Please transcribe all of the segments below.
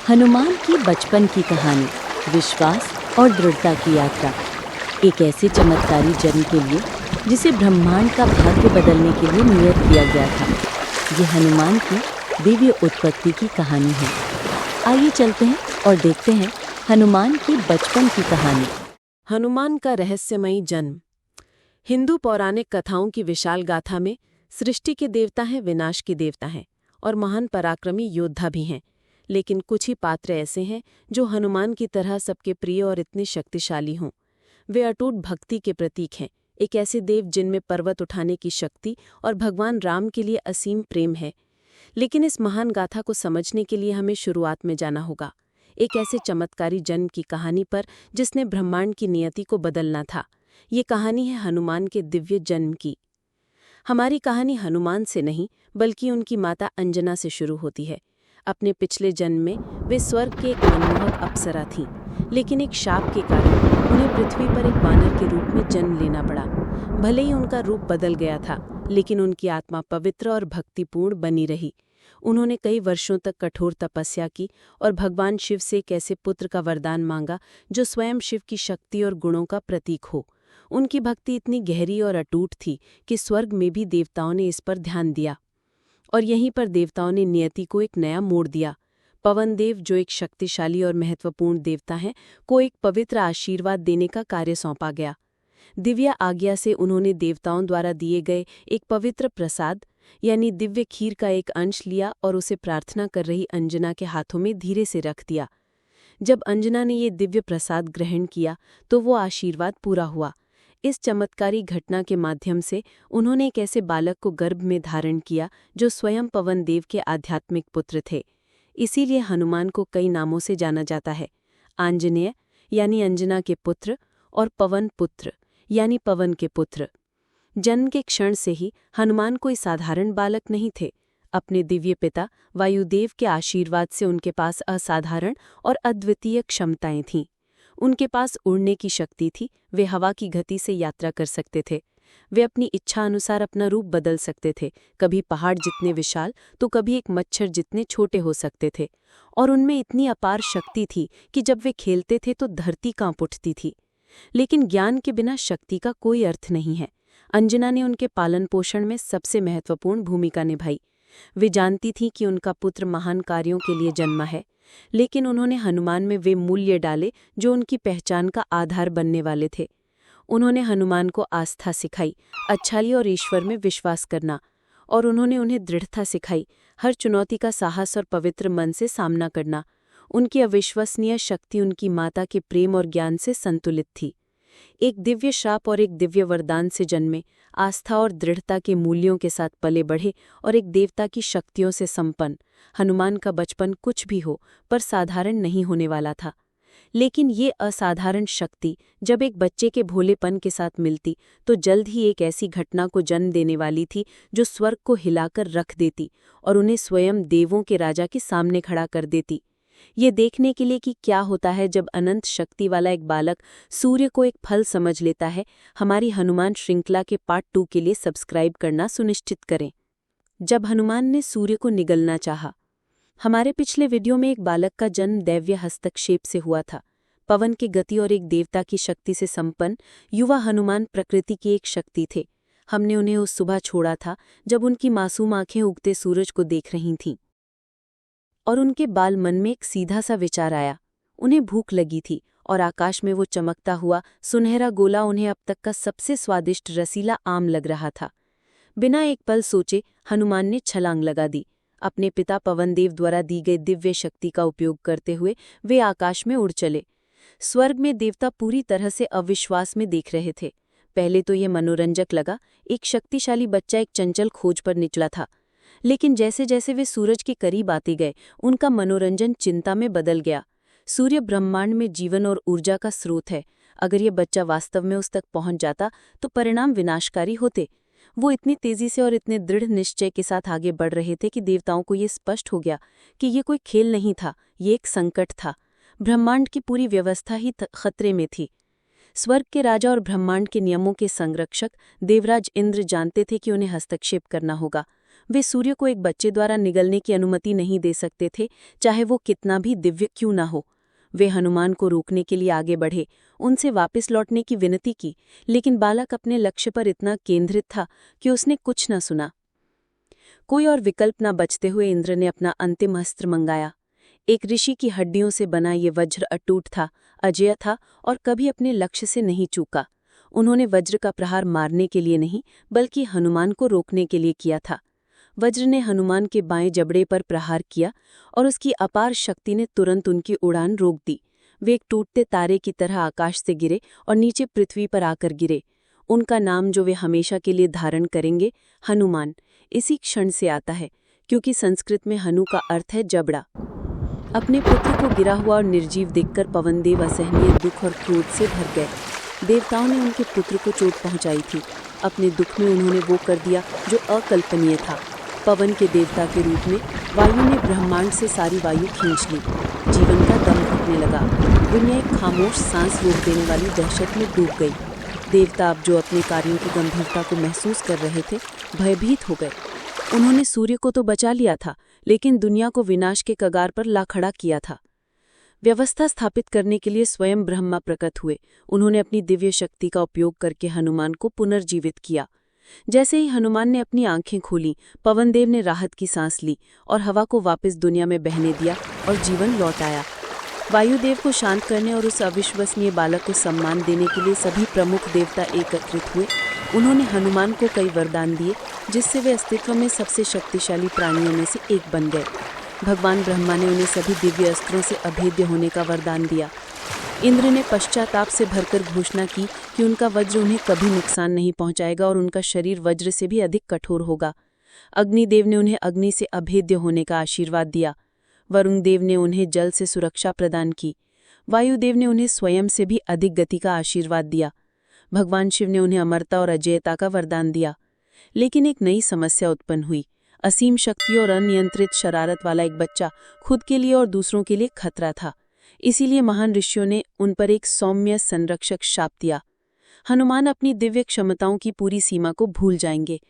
हनुमान की बचपन की कहानी, विश्वास और दृढ़ता की यात्रा। एक ऐसे चमत्कारी जन्म के लिए जिसे ब्रह्मांड का भाग्य बदलने के लिए नियत किया गया था। ये हनुमान की दिव्य उत्पत्ति की कहानी है। आइए चलते हैं और देखते हैं हनुमान की बचपन की कहानी। हनुमान का रहस्यमयी जन्म। हिंदू पौराणिक कथाओं की विशाल गाथा में सृष्टि के देवता हैं, विनाश के देवता हैं और महान पराक्रमी योद्धा भी हैं। लेकिन कुछ ही पात्र ऐसे हैं जो हनुमान की तरह सबके प्रिय और इतने शक्तिशाली हों। वे अटूट भक्ति के प्रतीक हैं, एक ऐसे देव जिनमें पर्वत उठाने की शक्ति और भगवान राम के लिए असीम प्रेम है। लेकिन इस महान गाथा को समझने के लिए हमें शुरुआत में जाना होगा, एक ऐसे चमत्कारी जन्म की कहानी पर जिसने ब्रह्मांड की नियति को बदलना था। ये कहानी है हनुमान के दिव्य जन्म की। हमारी कहानी हनुमान से नहीं बल्कि उनकी माता अंजना से शुरू होती है। अपने पिछले जन्म में वे स्वर्ग की एक मनमोहक अप्सरा थीं, लेकिन एक शाप के कारण उन्हें पृथ्वी पर एक वानर के रूप में जन्म लेना पड़ा। भले ही उनका रूप बदल गया था, लेकिन उनकी आत्मा पवित्र और भक्तिपूर्ण बनी रही। उन्होंने कई वर्षों तक कठोर तपस्या की और भगवान शिव से एक ऐसे पुत्र का वरदान मांगा जो स्वयं शिव की शक्ति और गुणों का प्रतीक हो। उनकी भक्ति इतनी गहरी और अटूट थी कि स्वर्ग में भी देवताओं ने इस पर ध्यान दिया, और यहीं पर देवताओं ने नियति को एक नया मोड़ दिया। पवन देव, जो एक शक्तिशाली और महत्वपूर्ण देवता हैं, को एक पवित्र आशीर्वाद देने का कार्य सौंपा गया। दिव्य आज्ञा से उन्होंने देवताओं द्वारा दिए गए एक पवित्र प्रसाद यानी दिव्य खीर का एक अंश लिया और उसे प्रार्थना कर रही अंजना के हाथों में धीरे से रख दिया। जब अंजना ने ये दिव्य प्रसाद ग्रहण किया तो वो आशीर्वाद पूरा हुआ। इस चमत्कारी घटना के माध्यम से उन्होंने एक ऐसे बालक को गर्भ में धारण किया जो स्वयं पवन देव के आध्यात्मिक पुत्र थे। इसीलिए हनुमान को कई नामों से जाना जाता है, आंजनेय यानी अंजना के पुत्र और पवन पुत्र यानी पवन के पुत्र। जन्म के क्षण से ही हनुमान कोई साधारण बालक नहीं थे। अपने दिव्य पिता वायुदेव के आशीर्वाद से उनके पास असाधारण और अद्वितीय क्षमताएं थीं। उनके पास उड़ने की शक्ति थी, वे हवा की गति से यात्रा कर सकते थे। वे अपनी इच्छा अनुसार अपना रूप बदल सकते थे, कभी पहाड़ जितने विशाल तो कभी एक मच्छर जितने छोटे हो सकते थे। और उनमें इतनी अपार शक्ति थी कि जब वे खेलते थे तो धरती कांप उठती थी। लेकिन ज्ञान के बिना शक्ति का कोई अर्थ नहीं है। अंजना ने उनके पालन पोषण में सबसे महत्वपूर्ण भूमिका निभाई। वे जानती थीं कि उनका पुत्र महान कार्यों के लिए जन्मा है, लेकिन उन्होंने हनुमान में वे मूल्य डाले जो उनकी पहचान का आधार बनने वाले थे। उन्होंने हनुमान को आस्था सिखाई, अच्छाई और ईश्वर में विश्वास करना, और उन्होंने उन्हें दृढ़ता सिखाई, हर चुनौती का साहस और पवित्र मन से सामना करना। उनकी अविश्वसनीय शक्ति उनकी माता के प्रेम और ज्ञान से संतुलित थी। एक दिव्य श्राप और एक दिव्य वरदान से जन्मे, आस्था और दृढ़ता के मूल्यों के साथ पले बढ़े और एक देवता की शक्तियों से संपन्न हनुमान का बचपन कुछ भी हो पर साधारण नहीं होने वाला था। लेकिन ये असाधारण शक्ति जब एक बच्चे के भोलेपन के साथ मिलती तो जल्द ही एक ऐसी घटना को जन्म देने वाली थी जो स्वर्ग को हिलाकर रख देती और उन्हें स्वयं देवों के राजा के सामने खड़ा कर देती। ये देखने के लिए कि क्या होता है जब अनंत शक्ति वाला एक बालक सूर्य को एक फल समझ लेता है, हमारी हनुमान श्रृंखला के पार्ट 2 के लिए सब्सक्राइब करना सुनिश्चित करें। जब हनुमान ने सूर्य को निगलना चाहा। हमारे पिछले वीडियो में एक बालक का जन्म दैव्य हस्तक्षेप से हुआ था। पवन की गति और एक देवता की शक्ति से संपन्न युवा हनुमान प्रकृति की एक शक्ति थे। हमने उन्हें उस सुबह छोड़ा था जब उनकी मासूम आंखें उगते सूरज को देख रही थीं और उनके बाल मन में एक सीधा सा विचार आया। उन्हें भूख लगी थी और आकाश में वो चमकता हुआ सुनहरा गोला उन्हें अब तक का सबसे स्वादिष्ट रसीला आम लग रहा था। बिना एक पल सोचे हनुमान ने छलांग लगा दी। अपने पिता पवनदेव द्वारा दी गई दिव्य शक्ति का उपयोग करते हुए वे आकाश में उड़ चले। स्वर्ग में देवता पूरी तरह से अविश्वास में देख रहे थे। पहले तो यह मनोरंजक लगा, एक शक्तिशाली बच्चा एक चंचल खोज पर निकला था। लेकिन जैसे जैसे वे सूरज के करीब आते गए, उनका मनोरंजन चिंता में बदल गया। सूर्य ब्रह्मांड में जीवन और ऊर्जा का स्रोत है। अगर यह बच्चा वास्तव में उस तक पहुंच जाता तो परिणाम विनाशकारी होते। वो इतनी तेजी से और इतने दृढ़ निश्चय के साथ आगे बढ़ रहे थे कि देवताओं को ये स्पष्ट हो गया कि ये कोई खेल नहीं था, ये एक संकट था। ब्रह्मांड की पूरी व्यवस्था ही खतरे में थी। स्वर्ग के राजा और ब्रह्मांड के नियमों के संरक्षक देवराज इंद्र जानते थे कि उन्हें हस्तक्षेप करना होगा। वे सूर्य को एक बच्चे द्वारा निगलने की अनुमति नहीं दे सकते थे, चाहे वो कितना भी दिव्य क्यों ना हो। वे हनुमान को रोकने के लिए आगे बढ़े, उनसे वापस लौटने की विनती की, लेकिन बालक अपने लक्ष्य पर इतना केंद्रित था कि उसने कुछ न सुना। कोई और विकल्प न बचते हुए इंद्र ने अपना अंतिम अस्त्र मंगाया। एक ऋषि की हड्डियों से बना ये वज्र अटूट था, अजेय था और कभी अपने लक्ष्य से नहीं चूका। उन्होंने वज्र का प्रहार मारने के लिए नहीं, बल्कि हनुमान को रोकने के लिए किया था। वज्र ने हनुमान के बाएं जबड़े पर प्रहार किया और उसकी अपार शक्ति ने तुरंत उनकी उड़ान रोक दी। वे एक टूटते तारे की तरह आकाश से गिरे और नीचे पृथ्वी पर आकर गिरे। उनका नाम जो वे हमेशा के लिए धारण करेंगे, हनुमान, इसी क्षण से आता है, क्योंकि संस्कृत में हनु का अर्थ है जबड़ा। अपने पुत्र को गिरा हुआ और निर्जीव देखकर पवनदेव असहनीय दुख और क्रोध से भर गए। देवताओं ने उनके पुत्र को चोट पहुंचाई थी। अपने दुख में उन्होंने वो कर दिया जो अकल्पनीय था। पवन के देवता के रूप में वायु ने ब्रह्मांड से सारी वायु खींच ली। जीवन का दम घुटने लगा। दुनिया एक खामोश सांस रोक देने वाली दहशत में डूब गई। देवता अब जो अपने कार्यों की गंभीरता को महसूस कर रहे थे, भयभीत हो गए। उन्होंने सूर्य को तो बचा लिया था, लेकिन दुनिया को विनाश के कगार पर ला खड़ा किया था। व्यवस्था स्थापित करने के लिए स्वयं ब्रह्मा प्रकट हुए। उन्होंने अपनी दिव्य शक्ति का उपयोग करके हनुमान को पुनर्जीवित किया। जैसे ही हनुमान ने अपनी आंखें खोली, पवनदेव ने राहत की सांस ली और हवा को वापस दुनिया में बहने दिया और जीवन लौट आया। वायुदेव को शांत करने और उस अविश्वसनीय बालक को सम्मान देने के लिए सभी प्रमुख देवता एकत्रित हुए। उन्होंने हनुमान को कई वरदान दिए, जिससे वे अस्तित्व में सबसे शक्तिशाली प्राणियों में से एक बन गए। भगवान ब्रह्मा ने उन्हें सभी दिव्य अस्त्रों से अभेद्य होने का वरदान दिया। इंद्र ने पश्चाताप से भरकर घोषणा की कि उनका वज्र उन्हें कभी नुकसान नहीं पहुंचाएगा और उनका शरीर वज्र से भी अधिक कठोर होगा। अग्निदेव ने उन्हें अग्नि से अभेद्य होने का आशीर्वाद दिया। वरुण देव ने उन्हें जल से सुरक्षा प्रदान की। वायुदेव ने उन्हें स्वयं से भी अधिक गति का आशीर्वाद दिया। भगवान शिव ने उन्हें अमरता और अजेयता का वरदान दिया। लेकिन एक नई समस्या उत्पन्न हुई। असीम शक्ति और अनियंत्रित शरारत वाला एक बच्चा खुद के लिए और दूसरों के लिए खतरा था। इसीलिए महान ऋषियों ने उन पर एक सौम्य संरक्षक शाप दिया। हनुमान अपनी दिव्य क्षमताओं की पूरी सीमा को भूल जाएंगे।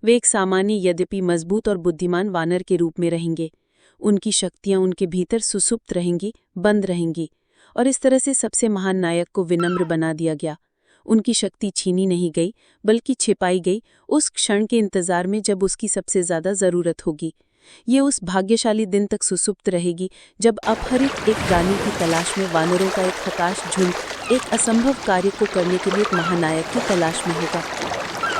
वे एक सामान्य यद्यपि मजबूत और बुद्धिमान वानर के रूप में रहेंगे। उनकी शक्तियां उनके भीतर सुसुप्त रहेंगी, बंद रहेंगी, और इस तरह से सबसे महान नायक को विनम्र बना दिया गया। उनकी शक्ति छीनी नहीं गई, बल्कि छिपाई गई, उस क्षण के इंतजार में जब उसकी सबसे ज्यादा जरूरत होगी। ये उस भाग्यशाली दिन तक सुसुप्त रहेगी जब अपहरित एक रानी की तलाश में वानरों का एक हताश झुंड एक असंभव कार्य को करने के लिए एक महानायक की तलाश में होगा।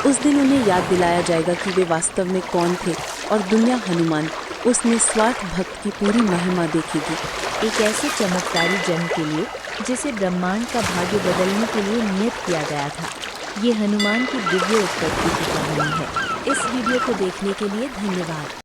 उस दिन उन्हें याद दिलाया जाएगा कि वे वास्तव में कौन थे, और दुनिया हनुमान, उस निस्वार्थ भक्त की पूरी महिमा देखेगी। एक ऐसे चमत्कारी जन्म के लिए जिसे ब्रह्मांड का भाग्य बदलने के लिए नियत किया गया था। ये हनुमान की दिव्य उत्पत्ति की कहानी है। इस वीडियो को देखने के लिए धन्यवाद।